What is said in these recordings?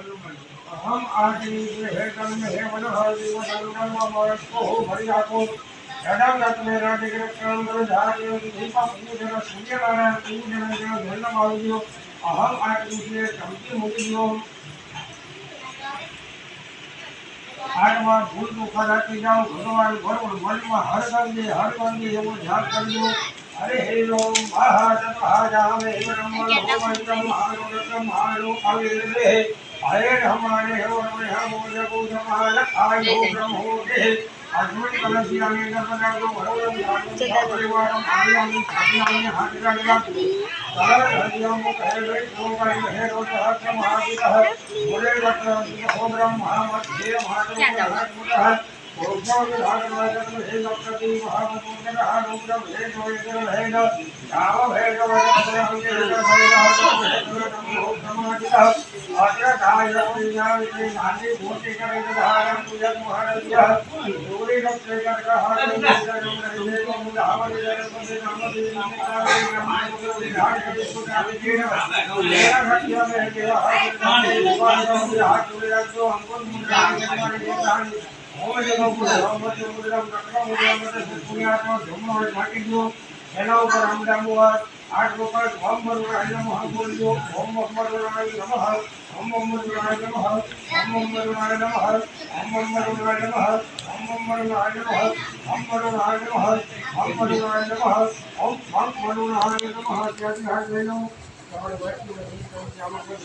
हम आज हे कर्म हे मन हर जीव सर्वम अमरत को हो भरी राखो यदम रत मेरा दिग्र कर्म कर धार्य दीपा पूजन सूर्य नारायण पूजन जन धन माउजियो अहम आज के संति मुजियो आठवा भूल को खरा के जाओ भगवान बरोबर मन में हर गंगे एवं ध्यान करियो अरे हे राम महाजामे ब्रह्मण भगवंतम महारोगतम महारो अविरे अरे हमारे हो हम जगो समाल आयो ब्रह्मो दे अद्भुत कलसिया में नपना को भगवान परिवार आयामी छातियामी हाथ लगा सरल हरियम कहे वे तो कर हे रो हाथ महाविद बोले रत्न हो ब्रह्म मध्य महादेव ओम भागवत हे लक्ष्मी महापुत्र आनुग्रह हे जोयकर हे न नाम हे गवत हम के अत्र काय ज्ञान के नानी भूति करे धारण पूजन महाराज दूरी लक्ष्य कर कहा हे को मुहावर जन से नाम दे नाम के विधान के सुना के मेरा घटिया में के हाथ जोड़े रखो हमको मुझे ओम जगो पुरम पुरम रत्न मुद्रा पुण्यात्मा धम्म ढाकी दो एना ऊपर हम डामुआ आठ गोपाल ओम मरुराय नमः बोलियो ओम मरुराय नमः ओम मरुराय नमः ओम मरुराय नमः ओम मरुराय नमः ओम मरुराय नमः ओम मरुराय नमः ओम मरुराय नमः ओम मरुराय नमः त्यागी हाथ लेनो તમારે વાંચવું નથી આમાં કોઈ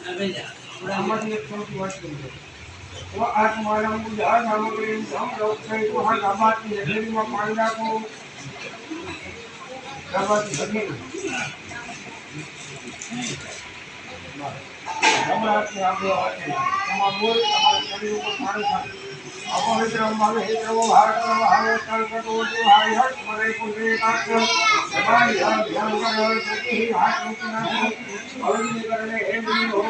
હવે જા આમાંથી એક છોટી વાત કરી वो आत्मानम बुझा सामग्री हम लोग से तो हर बात की जगह में पांडा को बात लगी हमरा के आगे आते हम बोल हमारे शरीर को पानी खा अपवित्र हमारे हे प्रभु भारत हमारे कल को जो हाय हट मरे को दे काट हमारी ध्यान कर ही हाथ रुकना और ये करने हे नहीं हो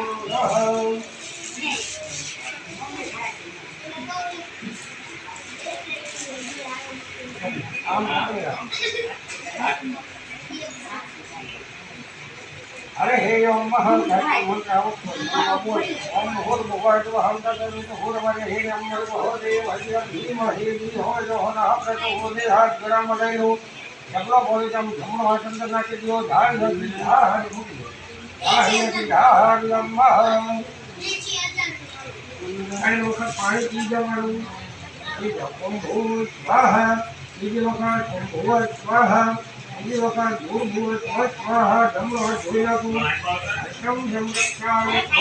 अरे हे ओम महल ओम होर भगवान तो हम का करूं तो होर हमारे हे अमर हो देव हरि भीम हे भी हो जो होना प्रत हो दे हाथ गरा मले लो जबलो बोले जम धम्म चंद्र ना के दियो धार हरि मुक्ति आहे कि धार लम्मा आणि लोक पाणी पी जमानु ये ओम भूत स्वाहा ये लोक ओम भूत स्वाहा ये लोक भूत भूत स्वाहा धम्म जोया को अष्टम जम स्वाहा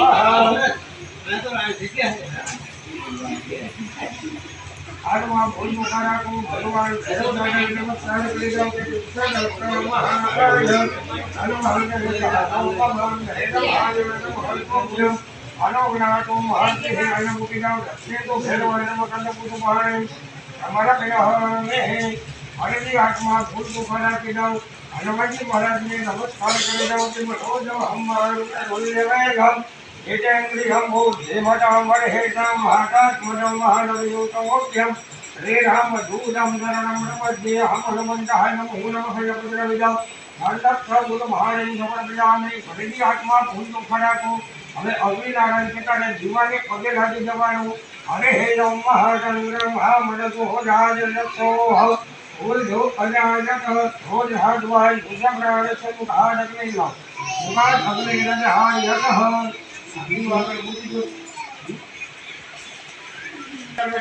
ये तो जगह है आत्मा भूल मुखारा को भगवान भैरवनाथ ने नमस्कार कर जाओ के उत्तर महाकाय हनुमान के भगवान भैरवनाथ को अनुग्रह महर्षि हे अयमुखी जाओ दक्षिण को भैरव नमकंद पुष्प महाराज हमारा गया है हरि आत्मा भूल को खड़ा के जाओ हनुमान जी महाराज ने नमस्कार कर जाओ कि मठो जो हम बोल लेगा ये जंगली हम हो देवता मर हे राम आकाश मदम महानवयोतमोक्यम रे राम दूदम गरणम नमस्ते हम हनुमंत है नमो नमः जपद्र विदा मंडप प्रभु महाराज नमस्ते में हरि आत्मा भूल को खड़ा को હવે અગ્નિ નારાયણ પિતાને જીવાને પગે લાગી જવાનું અરે હે રામ મહાચંદ્ર મહામનસો રાજ લક્ષો ભૂલ જો અજાનત રોજ હાડવાય ભુજંગરાળ સमुखाद अग्नि ला मुखाद अग्नि रज हाय यतः जीवाकर बुद्धि जो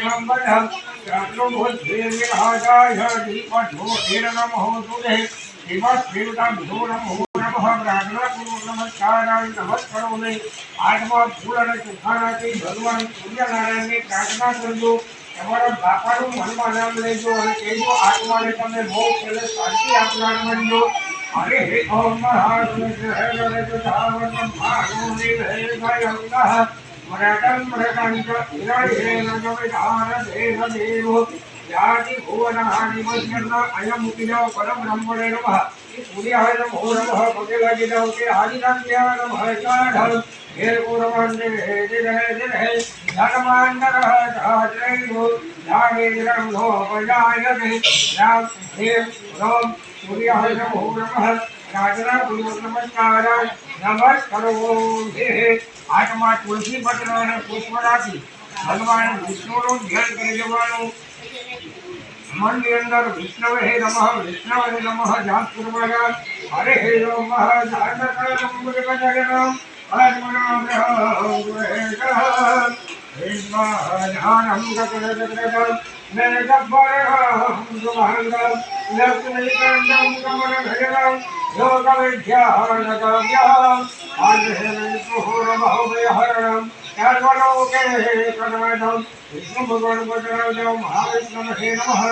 नाम बढ़ा रात्रो बहुत देर में हाजाय दीप ढो देर नम हो तुझे दिवस देवता ढो नम हो नमस्कार नमस्कारों में आत्मा फूल और चुखाना के भगवान सूर्य नारायण ने प्रार्थना करजो તમારા બાપાનું મનમાં નામ લેજો અને કહેજો આત્માને તમે બહુ પહેલે શાંતિ આપનાર બનજો અરે હે ઓમ મહાદેવ હે નરેન્દ્ર ધાવન મહાદેવ હે ગાયંગા મરાઠન મરાઠાંચ હિરાય હે નજવે ધાર દેવ દેવ याति भुवन हानि मस्करना अयम मुक्ति जाओ परम ब्रह्मणे नमः सूर्य है नमः नमः पगे लगे जाओ के आदि नाम ज्ञान है काढ़ हे पुरमंडे हे दिल है धर्मांतर है धात्रे हो जागे रंग हो बजाय दे राम हे राम सूर्य है नमः नमः राजना नमस्कार नमस्कारो हे હાથમાં તુલસી પત્ર અને પુષ્પ રાખી ભગવાન વિષ્ણુનું ધ્યાન કરી લેવાનું. મનની અંદર વિષ્ણવે નમઃ વિષ્ણવે નમઃ જાપ કરવાના. હરે હે નમઃ જાનકરમ મુરગજનમ આત્મનામ બ્રહ્મ હેસ્વાધાનમ ગગનગગનમ મેઘભરમ સુમહંગમ લક્ષ્મીકાંતમ કમલભયમ યોગવિદ્યાનગમ્યમ આદ્હેવિષ્ણુરમહોભયહरणम સર્વલોકે કનવદમ વિષ્ણુ ભગવાન બદરાવજો મહાવિષ્ણુ હે નમઃ.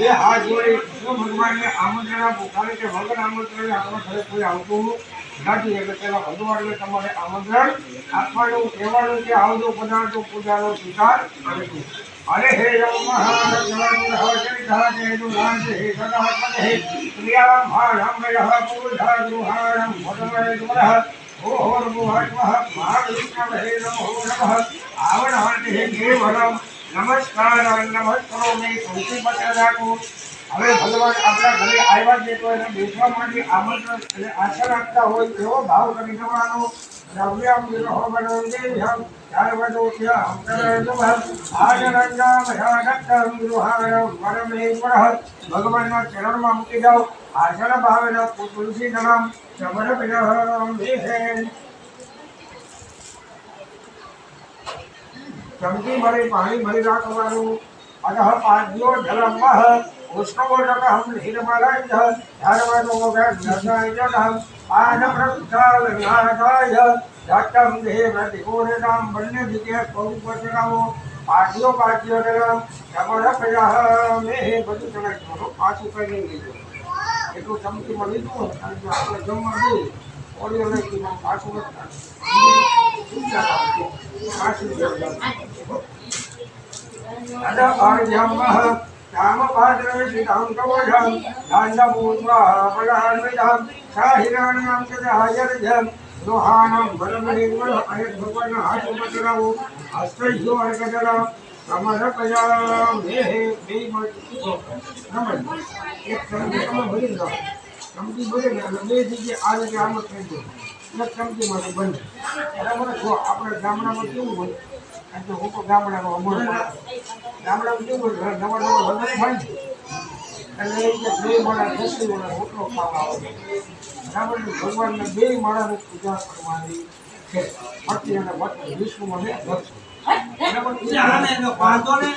એ હાથ જોડી વિષ્ણુ ભગવાનને આમંત્રણ આપો, કારણ કે વગર આમંત્રણે આપણા ઘરે કોઈ આવતું નથી. એટલે પેલા ભગવાનને તમારે આમંત્રણ આપવાનું, કહેવાનું કે આવજો પધારજો, પૂજાનો સ્વીકાર કરજો. હરે હે નમઃ નમસ્કાર નમસ્કારો મેં તુલસી પત્ર રાખો. હવે ભગવાન આપણા ઘરે આવ્યા છે તો એને બેસવા માટે આમંત્રણ એટલે આશા રાખતા હોય એવો ભાવ કરી દેવાનો. દ્રવ્યમ વિરહો બનોદેહ્યમ ત્યારબાદ ભગવાનના ચરણમાં મૂકી જાઓ. આસન ભાવેના તુલસી નરમ ચમચી ભરી પાણી ભરી રાખવાનું. અધઃ પાદ્યો જલમ ઉષ્ણવોદકહમ નિર્મલં ધર્મનો ગગનજનમ આન પ્રક્ષાલનાદાય દત્તમ દેવ ત્રિકોણનામ બંને જગ્યાએ પગ પચરાવો. પાદ્યો પાદ્યો જલમ સમર્પયામિ બધું ચડાવી પાછું કઈ નહીં લીધું. એટલું ચમચીમાં લીધું અને જો આપણે જમવા દઈએ ઓડિયો લઈ પાછું ચમચી ભરી ને બે જગ્યાએ આ રીતે આમ જ થઈ ગયો. એક ચમચીમાંથી બંધ બરાબર. જો આપણે ગામડામાં કેવું હોય, કારણ કે હું તો ગામડામાં અમર ગામડામાં કેવું હોય, નવા નવા લગ્ન થાય એટલે એ બે માળા 10 વાળા રોટલો ખાવા આવે. બરાબર. ભગવાનને 2 માળાની પૂજા કરવાની છે. ભક્તિ અને ભક્તિ વિશ્વમાં ને ભક્તિ બરાબર. વાંધો ને